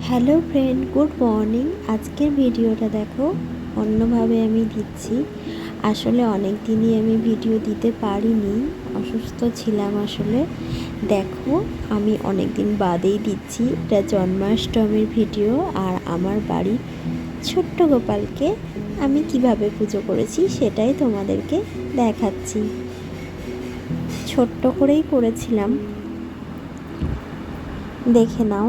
Hello friend, good morning. আজকের ভিডিওটা দেখো অন্যভাবে আমি দিচ্ছি। আসলে অনেক দিনই আমি ভিডিও দিতে পারিনি, অসুস্থ ছিলাম আসলে। দেখো আমি অনেক দিন বাদেই দিচ্ছি। এটা জন্মাষ্টমীর ভিডিও, আর আমার বাড়ির ছোট্ট গোপালকে আমি কিভাবে পুজো করেছি সেটাই তোমাদেরকে দেখাচ্ছি। ছোট্ট করেই করেছিলাম, দেখে নাও।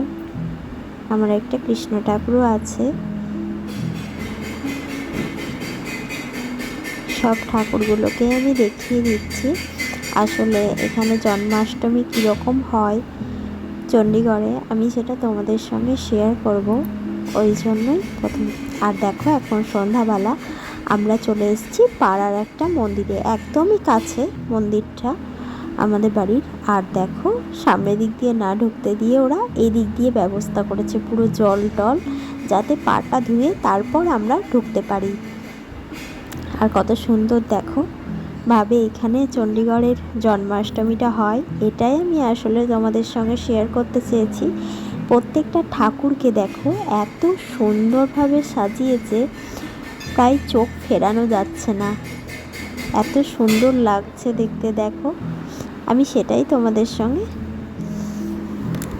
আমার একটা কৃষ্ণ ঠাকুরও আছে। সব ঠাকুরগুলোকে আমি দেখিয়ে দিচ্ছি। আসলে এখানে জন্মাষ্টমী কীরকম হয় চণ্ডীগড়ে, আমি সেটা তোমাদের সঙ্গে শেয়ার করব, ওই জন্যই প্রথম। আর দেখো এখন সন্ধ্যাবেলা আমরা চলে এসেছি পাড়ার একটা মন্দিরে, একদমই কাছে মন্দিরটা আমাদের বাড়ির। আর দেখো সামনের দিক দিয়ে না ঢুকতে দিয়ে ওরা এই দিক দিয়ে ব্যবস্থা করেছে পুরো জল টল, যাতে পাটা ধুয়ে তারপর আমরা ঢুকতে পারি। আর কত সুন্দর দেখো ভাবে এখানে চণ্ডীগড়ের জন্মাষ্টমীটা হয়, এটাই আমি আসলে তোমাদের সঙ্গে শেয়ার করতে চেয়েছি। প্রত্যেকটা ঠাকুরকে দেখো এত সুন্দরভাবে সাজিয়েছে, তাই চোখ ফেরানো যাচ্ছে না, এত সুন্দর লাগছে দেখতে। দেখো আমি সেটাই তোমাদের সঙ্গে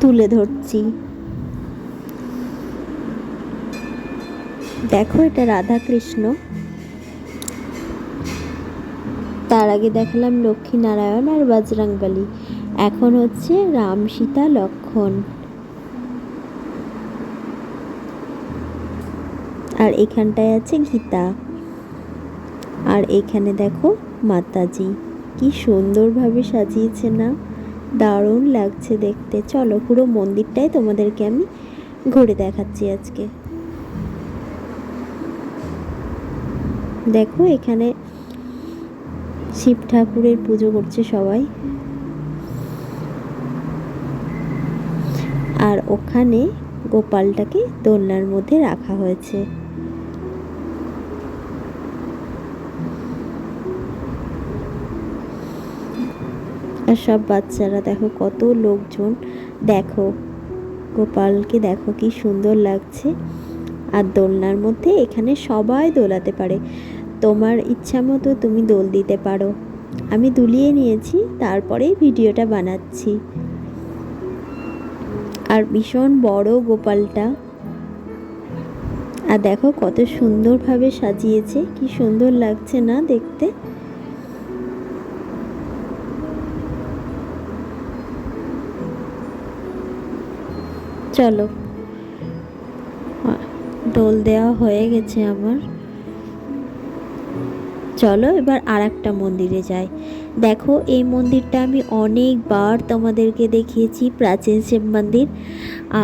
তুলে ধরছি। দেখো এটা রাধা কৃষ্ণ, তার আগে দেখালাম লক্ষ্মী নারায়ণ আর বজরংবলী, এখন হচ্ছে রাম সীতা লক্ষ্মণ। আর এখানটায় আছে গীতা। আর এখানে দেখো মাতাজি, কি সুন্দরভাবে সাজিয়েছে না, দারুণ লাগছে দেখতে। চলো পুরো মন্দিরটাই তোমাদেরকে আমি ঘুরে দেখাচ্ছি আজকে। দেখো এখানে শিব ঠাকুরের পুজো করছে সবাই, আর ওখানে গোপালটাকে দোলনার মধ্যে রাখা হয়েছে। আর সব বাচ্চারা দেখো, কত লোকজন, দেখো গোপালকে দেখো কি সুন্দর লাগছে। আর দোলনার মধ্যে এখানে সবাই দোলাতে পারে, তোমার ইচ্ছা মতো তুমি দোল দিতে পারো। আমি দুলিয়ে নিয়েছি, তারপরে ভিডিওটা বানাচ্ছি। আর ভীষণ বড় গোপালটা, আর দেখো কত সুন্দরভাবে সাজিয়েছে, কি সুন্দর লাগছে না দেখতে। চলো দোল দেওয়া হয়ে গেছে আমার, চলো এবার আর একটা মন্দিরে যাই। দেখো এই মন্দিরটা আমি অনেকবার তোমাদেরকে দেখিয়েছি, প্রাচীন শিব মন্দির।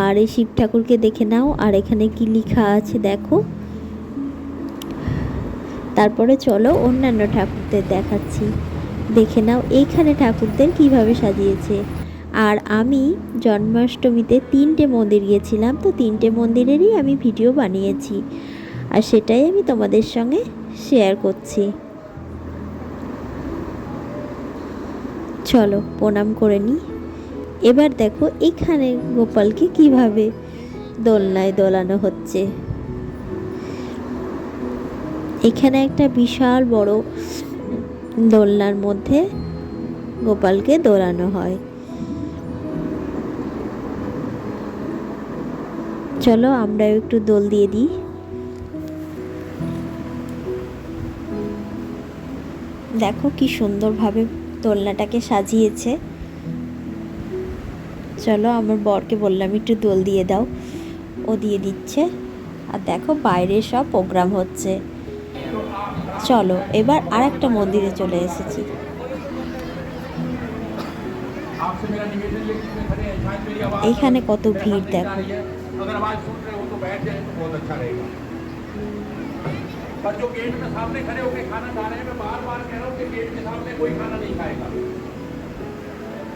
আর এই শিব ঠাকুরকে দেখে নাও, আর এখানে কি লেখা আছে দেখো। তারপরে চলো অন্যান্য ঠাকুরদের দেখাচ্ছি, দেখে নাও এইখানে ঠাকুরদের কিভাবে সাজিয়েছে। আর আমি জন্মাষ্টমীতে 3টে মন্দির গিয়েছিলাম, তো 3টে মন্দিরেরই আমি ভিডিও বানিয়েছি, আর সেটাই আমি তোমাদের সঙ্গে শেয়ার করছি। চলো প্রণাম করে নিই। এবার দেখো এখানে গোপালকে কিভাবে দোলনায় দোলানো হচ্ছে। এখানে একটা বিশাল বড় দোলনার মধ্যে গোপালকে দোলানো হয়। চলো আমরাও একটু দোল দিয়ে দিই। দেখো কি সুন্দরভাবে দোলনাটাকে সাজিয়েছে। চলো আমার বরকে বললাম একটু দোল দিয়ে দাও, ও দিয়ে দিচ্ছে। আর দেখো বাইরে সব প্রোগ্রাম হচ্ছে। চলো এবার আর একটা মন্দিরে চলে এসেছি। এইখানে কত ভিড় দেখো। पर जो गेट में सामने खड़े होकर खाना खा रहे हैं, मैं बार बार कह रहा हूँ कि गेट के सामने कोई खाना नहीं खाएगा।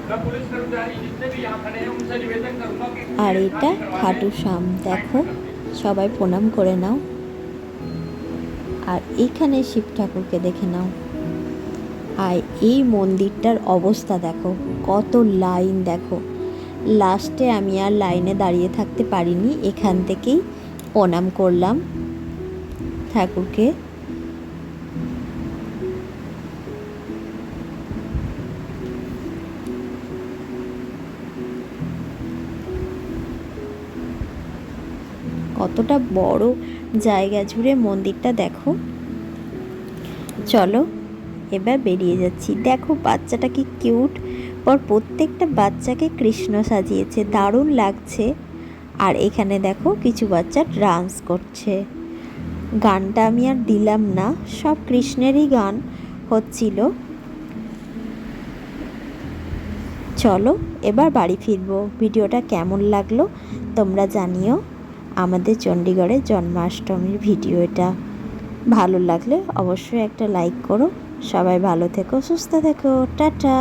मैं पुलिस कर्मचारी जितने भी यहाँ खड़े हैं उनसे निवेदन करूँगा कि আর এটা খাটু শ্যাম, দেখো সবাই প্রণাম করে নাও। আর এখানে শিব ঠাকুরকে দেখে নাও। আর এই মন্দিরটার অবস্থা দেখো, কত লাইন দেখো। লাস্টে আমি আর লাইনে দাঁড়িয়ে থাকতে পারিনি, এখান থেকেই প্রণাম করলাম ঠাকুরকে। কতটা বড় জায়গা জুড়ে মন্দিরটা দেখো। চলো এবার বেরিয়ে যাচ্ছি। দেখো বাচ্চাটা কি কিউট, ওর প্রত্যেকটা বাচ্চাকে কৃষ্ণ সাজিয়েছে, দারুণ লাগছে। আর এখানে দেখো কিছু বাচ্চা ডান্স করছে। গানটা আমি আর দিলাম না, সব কৃষ্ণেরই গান হচ্ছিল। চলো এবার বাড়ি ফিরবো। ভিডিওটা কেমন লাগলো তোমরা জানিও। আমাদের চণ্ডীগড়ের জন্মাষ্টমীর ভিডিও এটা। ভালো লাগলে অবশ্যই একটা লাইক করো। সবাই ভালো থেকো, সুস্থ থেকো, টাটা।